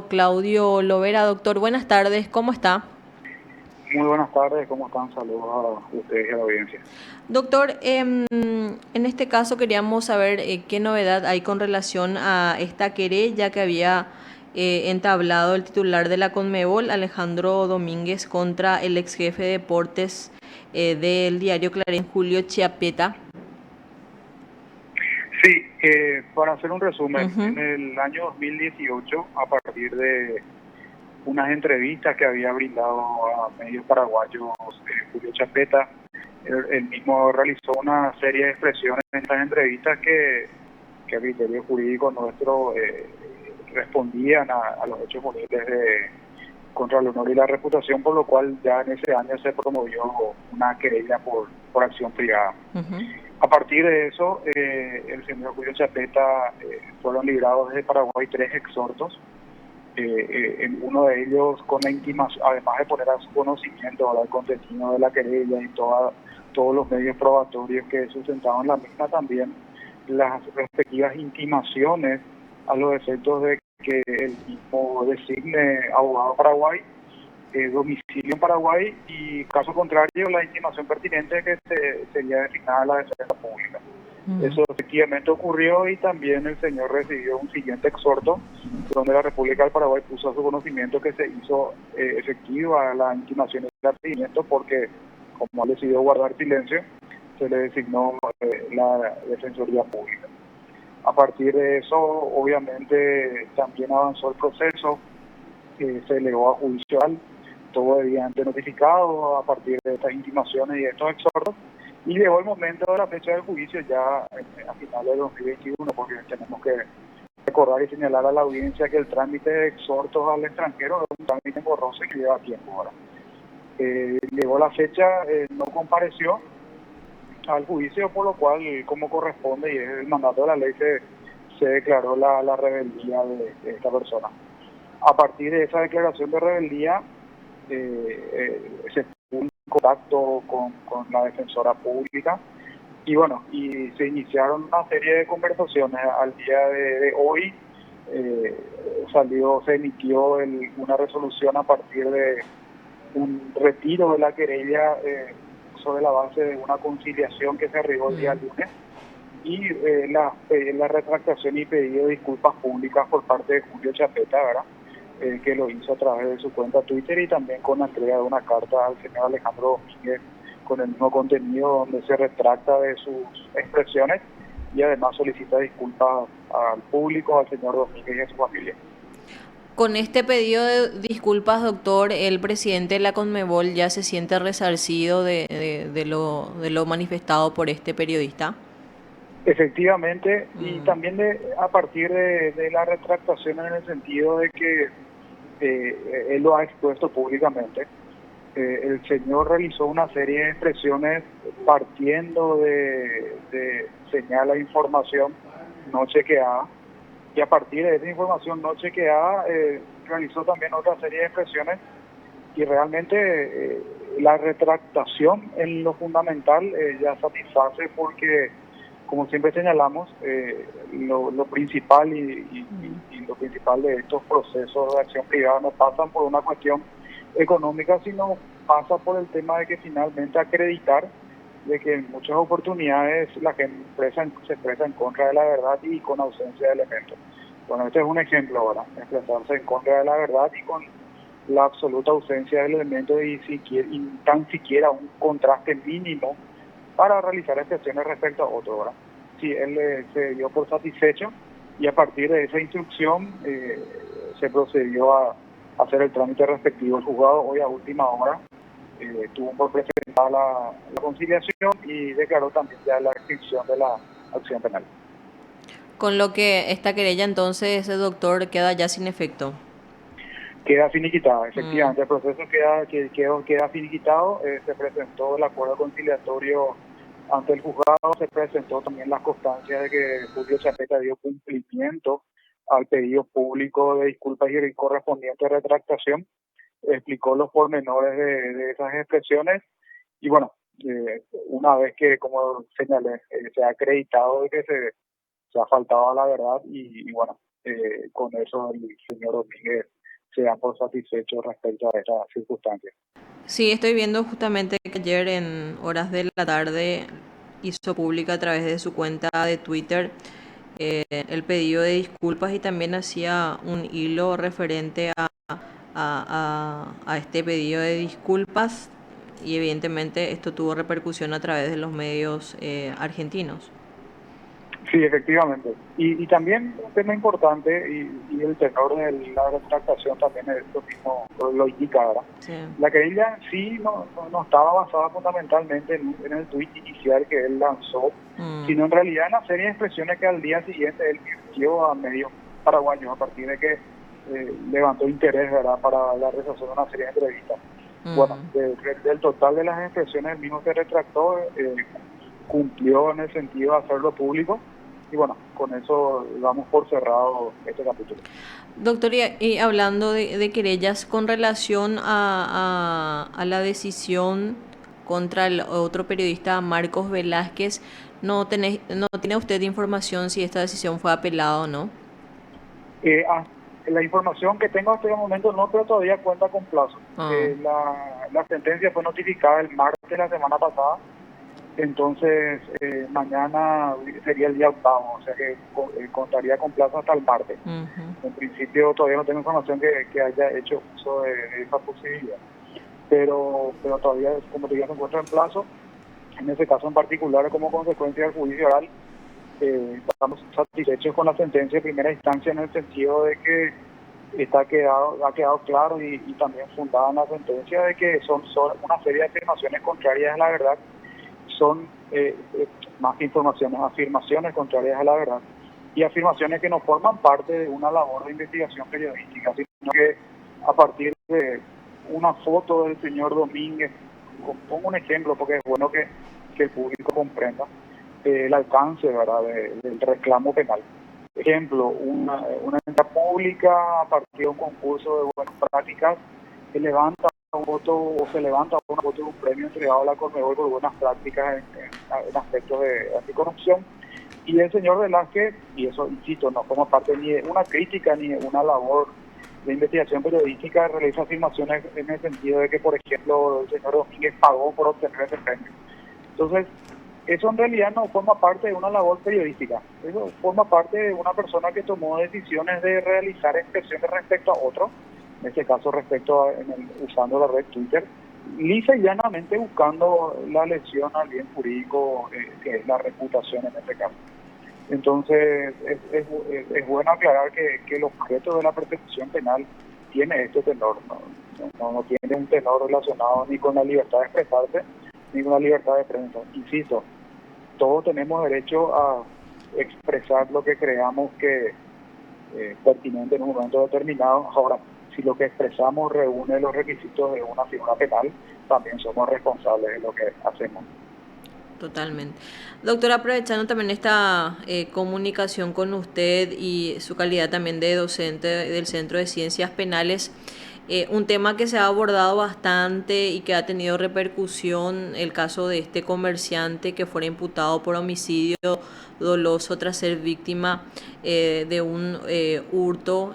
Claudio Lovera. Doctor, buenas tardes, ¿cómo está? Muy buenas tardes, ¿cómo están? Saludos a ustedes y a la audiencia. Doctor, en este caso queríamos saber qué novedad hay con relación a esta querella que había entablado el titular de la Conmebol, Alejandro Domínguez, contra el ex jefe de deportes del diario Clarín, Julio Chiappetta. Sí, para hacer un resumen, Ujú. en el año 2018, a partir de unas entrevistas que había brindado a medios paraguayos, Julio Chapeta, él mismo realizó una serie de expresiones en estas entrevistas que a criterio jurídico nuestro respondían a los hechos punibles contra el honor y la reputación, por lo cual ya en ese año se promovió una querella por acción privada. Ujú. A partir de eso, el señor Julio Chapeta fueron librados desde Paraguay 3 exhortos, en uno de ellos con la intimación, además de poner a su conocimiento el contenido de la querella y todos los medios probatorios que sustentaban la misma, también las respectivas intimaciones a los efectos de que el mismo designe abogado Paraguay, domicilio en Paraguay, y caso contrario la intimación pertinente que sería designada a la defensa pública. Mm. Eso efectivamente ocurrió y también el señor recibió un siguiente exhorto donde la República del Paraguay puso a su conocimiento que se hizo efectiva la intimación y el seguimiento porque, como ha decidido guardar silencio, se le designó la Defensoría Pública. A partir de eso, obviamente, también avanzó el proceso, se elevó a juicio oral, todo debidamente notificado a partir de estas intimaciones y de estos exhortos, y llegó el momento de la fecha del juicio ya a finales de 2021, porque tenemos que recordar y señalar a la audiencia que el trámite de exhortos al extranjero es un trámite engorroso y que lleva tiempo ahora. Llegó la fecha, no compareció al juicio, por lo cual, como corresponde y es el mandato de la ley, se declaró la rebeldía de esta persona. A partir de esa declaración de rebeldía, se puso en contacto con la defensora pública y bueno, y se iniciaron una serie de conversaciones. Al día de hoy se emitió una resolución a partir de un retiro de la querella sobre la base de una conciliación que se arribó el día Mm. lunes y la retractación y pedido de disculpas públicas por parte de Julio Chapeta, ¿verdad? Que lo hizo a través de su cuenta Twitter y también con la entrega de una carta al señor Alejandro Domínguez con el mismo contenido donde se retracta de sus expresiones y además solicita disculpas al público, al señor Domínguez y a su familia. Con este pedido de disculpas, doctor, el presidente de la Conmebol ya se siente resarcido de lo manifestado por este periodista. Efectivamente, y Mm. también a partir de la retractación en el sentido de que él lo ha expuesto públicamente. El señor realizó una serie de expresiones partiendo de señal a información no chequeada, y a partir de esa información no chequeada realizó también otra serie de expresiones y realmente la retractación en lo fundamental ya satisface porque, como siempre señalamos, lo principal y lo principal de estos procesos de acción privada no pasan por una cuestión económica, sino pasa por el tema de que finalmente acreditar de que en muchas oportunidades la gente se expresa en contra de la verdad y con ausencia de elementos. Bueno, este es un ejemplo ahora, expresarse en contra de la verdad y con la absoluta ausencia de elementos y tan siquiera un contraste mínimo para realizar expresiones respecto a otro, ¿verdad? Sí, él se dio por satisfecho y a partir de esa instrucción se procedió a hacer el trámite respectivo. El juzgado hoy a última hora tuvo por presentar la conciliación y declaró también ya la extinción de la acción penal. Con lo que esta querella entonces, ese doctor queda ya sin efecto. Queda finiquitada, Mm. efectivamente, el proceso queda finiquitado, se presentó el acuerdo conciliatorio ante el juzgado, se presentó también las constancias de que Julio Chapeta dio cumplimiento al pedido público de disculpas y correspondiente retractación, explicó los pormenores de esas expresiones y bueno, una vez que, como señalé, se ha acreditado de que se ha faltado a la verdad y bueno, con eso el señor Domínguez se da por satisfecho respecto a esta circunstancia. Sí, estoy viendo justamente que ayer en horas de la tarde hizo pública a través de su cuenta de Twitter el pedido de disculpas y también hacía un hilo referente a este pedido de disculpas y evidentemente esto tuvo repercusión a través de los medios argentinos. Sí, efectivamente. Y también un tema importante, y el tenor de la retractación también es lo mismo, lo indica, ¿verdad? Sí. La querella en sí no estaba basada fundamentalmente en el tuit inicial que él lanzó, sino en realidad en la serie de expresiones que al día siguiente él dio a medios paraguayos a partir de que levantó interés, ¿verdad?, para la realización de una serie de entrevistas. Bueno, del total de las expresiones, el mismo se retractó, cumplió en el sentido de hacerlo público, y bueno, con eso damos por cerrado este capítulo. Doctor, y hablando de querellas con relación a la decisión contra el otro periodista Marcos Velázquez, no tiene usted información si esta decisión fue apelada o no? La información que tengo hasta el momento no, pero todavía cuenta con plazo. Ah, La sentencia fue notificada el martes de la semana pasada, entonces mañana sería el día 8, o sea que contaría con plazo hasta el martes. ujú. En principio todavía no tengo información que haya hecho uso de esa posibilidad, pero todavía, como te digo, se encuentra en plazo. En ese caso en particular, como consecuencia del juicio oral, estamos satisfechos con la sentencia de primera instancia en el sentido de que ha quedado claro y también fundada en la sentencia de que son una serie de afirmaciones contrarias a la verdad, son más que informaciones, afirmaciones contrarias a la verdad, y afirmaciones que no forman parte de una labor de investigación periodística, sino que a partir de una foto del señor Domínguez, pongo un ejemplo porque es bueno que el público comprenda el alcance, ¿verdad?, del reclamo penal. Ejemplo, una entidad pública a partir de un concurso de buenas prácticas que levanta un voto o se levanta una foto de un premio entregado a la Conmebol por buenas prácticas en aspectos de anticorrupción, y el señor Velázquez, y eso insisto, no forma parte ni de una crítica ni de una labor de investigación periodística, realiza afirmaciones en el sentido de que, por ejemplo, el señor Domínguez pagó por obtener ese premio. Entonces, eso en realidad no forma parte de una labor periodística, eso forma parte de una persona que tomó decisiones de realizar expresiones respecto a otro, en este caso usando la red Twitter, lisa y llanamente buscando la lesión al bien jurídico, que es la reputación en este caso. Entonces, es bueno aclarar que el objeto de la persecución penal tiene este tenor, no tiene un tenor relacionado ni con la libertad de expresarse, ni con la libertad de prensa. Insisto, todos tenemos derecho a expresar lo que creamos que es pertinente en un momento determinado. Ahora, si lo que expresamos reúne los requisitos de una figura penal, también somos responsables de lo que hacemos. Totalmente. Doctora, aprovechando también esta comunicación con usted y su calidad también de docente del Centro de Ciencias Penales, un tema que se ha abordado bastante y que ha tenido repercusión, el caso de este comerciante que fue imputado por homicidio doloso tras ser víctima de un hurto.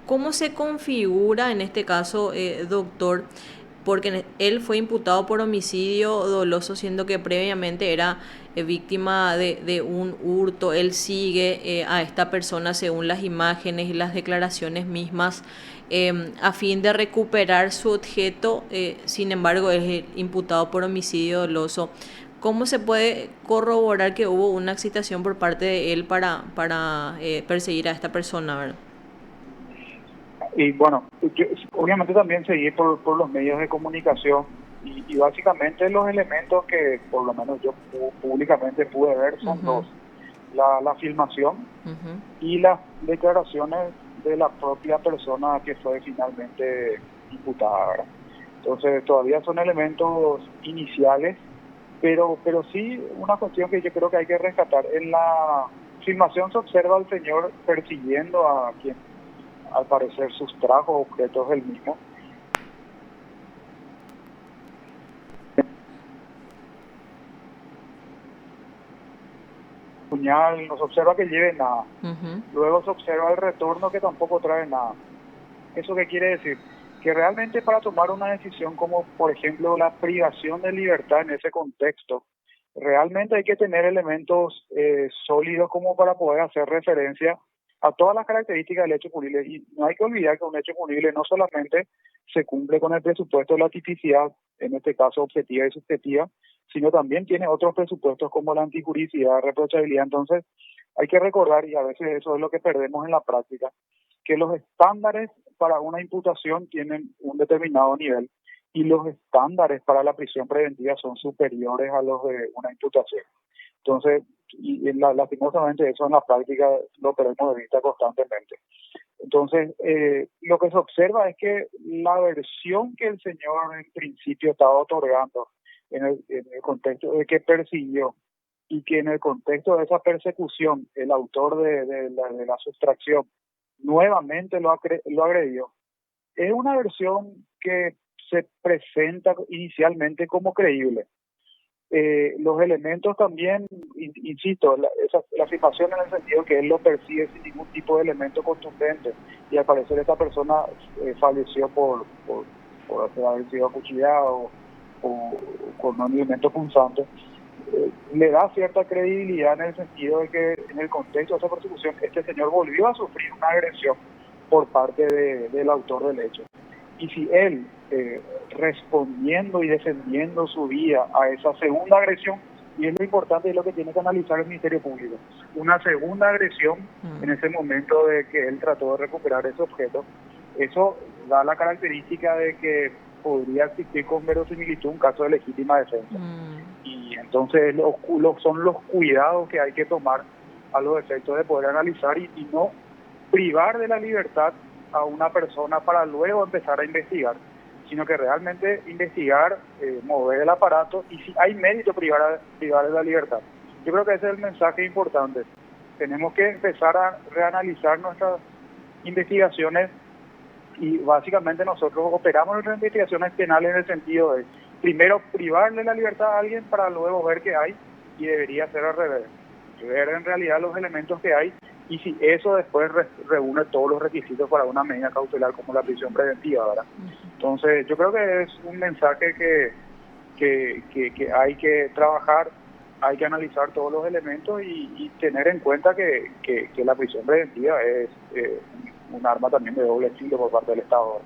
¿Cómo se configura en este caso, doctor? Porque él fue imputado por homicidio doloso, siendo que previamente era víctima de un hurto. Él sigue a esta persona según las imágenes y las declaraciones mismas a fin de recuperar su objeto. Sin embargo, es imputado por homicidio doloso. ¿Cómo se puede corroborar que hubo una excitación por parte de él para perseguir a esta persona, ¿verdad? Y bueno, yo obviamente también seguí por los medios de comunicación, y básicamente los elementos que por lo menos yo públicamente pude ver son dos: la filmación y las declaraciones de la propia persona que fue finalmente imputada, ¿verdad? Entonces todavía son elementos iniciales, pero sí una cuestión que yo creo que hay que rescatar. En la filmación se observa al señor persiguiendo a quien al parecer sustrajo objetos del mismo. puñal, no se observa que lleve nada. Ujú. Luego se observa el retorno que tampoco trae nada. ¿Eso qué quiere decir? Que realmente para tomar una decisión como, por ejemplo, la privación de libertad en ese contexto, realmente hay que tener elementos sólidos como para poder hacer referencia a todas las características del hecho punible. Y no hay que olvidar que un hecho punible no solamente se cumple con el presupuesto de la tipicidad, en este caso objetiva y subjetiva, sino también tiene otros presupuestos como la antijuricidad, reprochabilidad. Entonces, hay que recordar, y a veces eso es lo que perdemos en la práctica, que los estándares para una imputación tienen un determinado nivel y los estándares para la prisión preventiva son superiores a los de una imputación. Entonces, lastimosamente eso en la práctica lo perdemos de vista constantemente. Entonces, lo que se observa es que la versión que el señor en principio estaba otorgando en el contexto de que persiguió y que en el contexto de esa persecución el autor de la sustracción nuevamente lo agredió, es una versión que se presenta inicialmente como creíble. Los elementos también, insisto, la afirmación en el sentido que él lo persigue sin ningún tipo de elemento contundente y al parecer esta persona falleció por haber sido acuchillado o con un elemento punzante, le da cierta credibilidad en el sentido de que en el contexto de esa persecución este señor volvió a sufrir una agresión por parte del autor del hecho. Y si él, respondiendo y defendiendo su vida a esa segunda agresión, y es lo importante y lo que tiene que analizar el Ministerio Público, una segunda agresión en ese momento de que él trató de recuperar ese objeto, eso da la característica de que podría existir con verosimilitud un caso de legítima defensa. Y entonces son los cuidados que hay que tomar a los efectos de poder analizar y no privar de la libertad a una persona para luego empezar a investigar, sino que realmente investigar, mover el aparato y si hay mérito privar de la libertad. Yo creo que ese es el mensaje importante. Tenemos que empezar a reanalizar nuestras investigaciones y básicamente nosotros operamos nuestras investigaciones penales en el sentido de primero privarle la libertad a alguien para luego ver qué hay y debería ser al revés, ver en realidad los elementos que hay y si eso después reúne todos los requisitos para una medida cautelar como la prisión preventiva, ¿verdad? Entonces yo creo que es un mensaje que hay que trabajar, hay que analizar todos los elementos y tener en cuenta que la prisión preventiva es un arma también de doble filo por parte del Estado.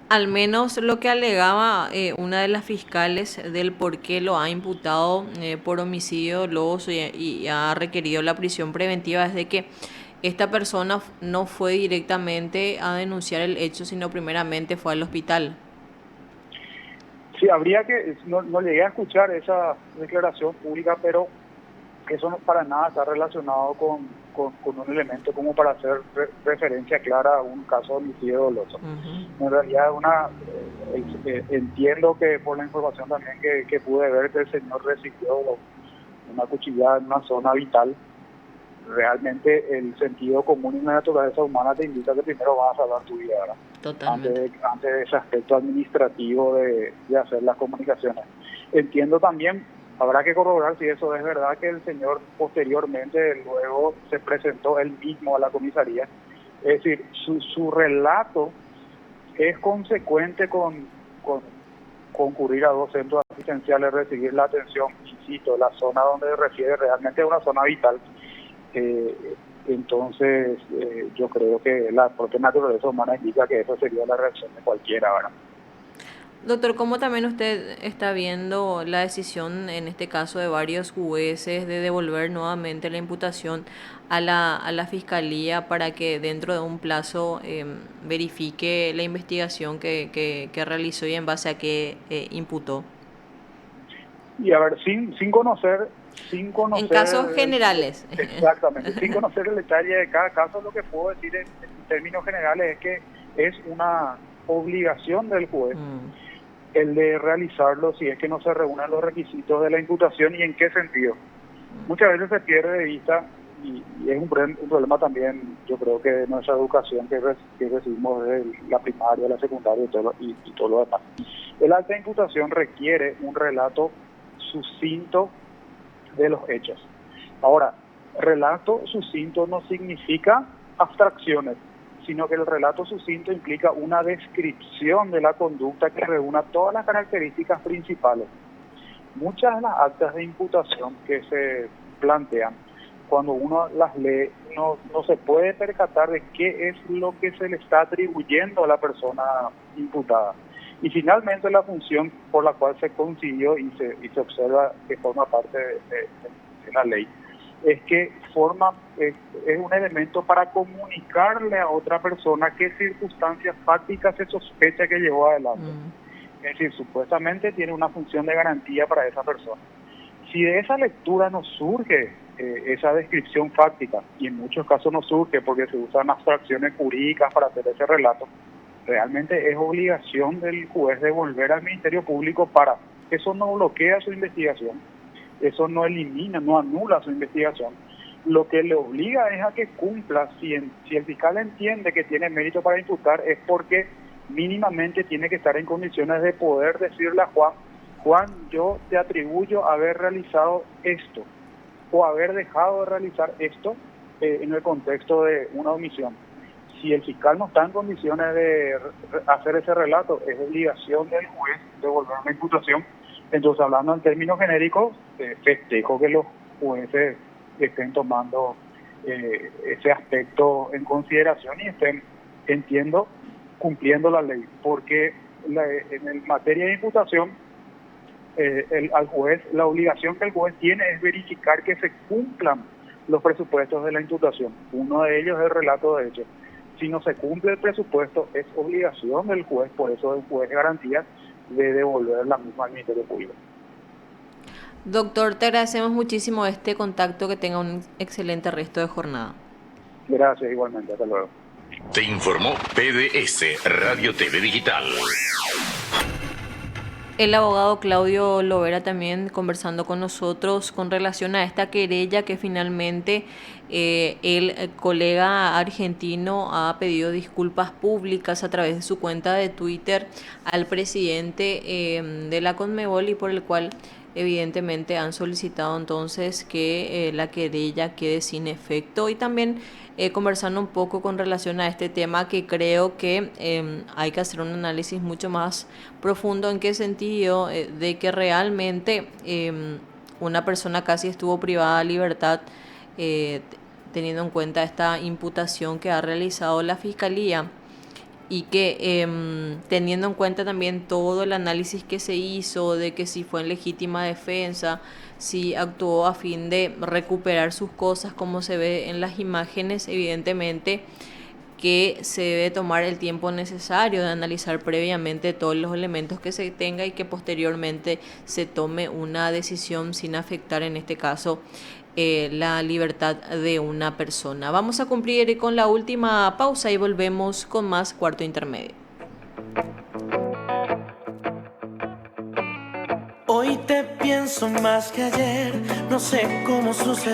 Al menos lo que alegaba una de las fiscales del por qué lo ha imputado por homicidio doloso y ha requerido la prisión preventiva es de que esta persona no fue directamente a denunciar el hecho, sino primeramente fue al hospital. Sí, habría que, no llegué a escuchar esa declaración pública, pero eso no para nada está relacionado con un elemento como para hacer referencia clara a un caso de homicidio doloso. En realidad entiendo que por la información también que pude ver que el señor recibió una cuchillada en una zona vital, realmente el sentido común y la naturaleza humana te indica que primero vas a salvar tu vida, ¿verdad? Totalmente. Antes de ese aspecto administrativo de hacer las comunicaciones. Entiendo también, habrá que corroborar si eso es verdad, que el señor posteriormente luego se presentó él mismo a la comisaría. Es decir, su relato es consecuente con concurrir a 2 centros asistenciales, recibir la atención, insisto, la zona donde refiere realmente es una zona vital. Entonces yo creo que la propia naturaleza humana indica que esa sería la reacción de cualquiera, ¿verdad? Doctor, ¿cómo también usted está viendo la decisión, en este caso de varios jueces, de devolver nuevamente la imputación a la Fiscalía para que dentro de un plazo verifique la investigación que realizó y en base a qué imputó? Y a ver, sin conocer En casos generales. exactamente, sin conocer el detalle de cada caso, lo que puedo decir en términos generales es que es una obligación del juez el de realizarlo si es que no se reúnen los requisitos de la imputación. ¿Y en qué sentido? Muchas veces se pierde de vista y es un problema también, yo creo que de nuestra educación que recibimos desde la primaria, la secundaria y todo lo demás. El acta de imputación requiere un relato sucinto de los hechos. Ahora, relato sucinto no significa abstracciones, sino que el relato sucinto implica una descripción de la conducta que reúna todas las características principales. Muchas de las actas de imputación que se plantean, cuando uno las lee, no se puede percatar de qué es lo que se le está atribuyendo a la persona imputada. Y finalmente la función por la cual se concibió y se observa que forma parte de la ley es que es un elemento para comunicarle a otra persona qué circunstancias fácticas se sospecha que llevó adelante. Es decir, supuestamente tiene una función de garantía para esa persona. Si de esa lectura nos surge esa descripción fáctica, y en muchos casos no surge porque se usan abstracciones jurídicas para hacer ese relato, realmente es obligación del juez devolver al Ministerio Público para... Eso no bloquea su investigación, eso no elimina, no anula su investigación. Lo que le obliga es a que cumpla, si el fiscal entiende que tiene mérito para imputar, es porque mínimamente tiene que estar en condiciones de poder decirle a Juan, yo te atribuyo haber realizado esto, o haber dejado de realizar esto en el contexto de una omisión. Si el fiscal no está en condiciones de hacer ese relato, es obligación del juez devolver una imputación. Entonces, hablando en términos genéricos, festejo que los jueces estén tomando ese aspecto en consideración y estén, entiendo, cumpliendo la ley, porque en materia de imputación, al juez, la obligación que el juez tiene es verificar que se cumplan los presupuestos de la imputación. Uno de ellos es el relato de hechos. Si no se cumple el presupuesto, es obligación del juez, por eso el juez de garantía, de devolver la misma al Ministerio Público. Doctor, te agradecemos muchísimo este contacto, que tenga un excelente resto de jornada. Gracias, igualmente, hasta luego. Te informó PDS Radio TV Digital. El abogado Claudio Lovera también conversando con nosotros con relación a esta querella que finalmente el colega argentino ha pedido disculpas públicas a través de su cuenta de Twitter al presidente de la Conmebol, y por el cual evidentemente han solicitado entonces que la querella quede sin efecto. Y también conversando un poco con relación a este tema, que creo que hay que hacer un análisis mucho más profundo. ¿En qué sentido? De que realmente una persona casi estuvo privada de libertad, teniendo en cuenta esta imputación que ha realizado la Fiscalía, y que teniendo en cuenta también todo el análisis que se hizo de que si fue en legítima defensa, si actuó a fin de recuperar sus cosas como se ve en las imágenes, evidentemente que se debe tomar el tiempo necesario de analizar previamente todos los elementos que se tenga y que posteriormente se tome una decisión sin afectar, en este caso, la libertad de una persona. Vamos a cumplir con la última pausa y volvemos con más Cuarto Intermedio. Hoy te pienso más que ayer, no sé cómo sucedió.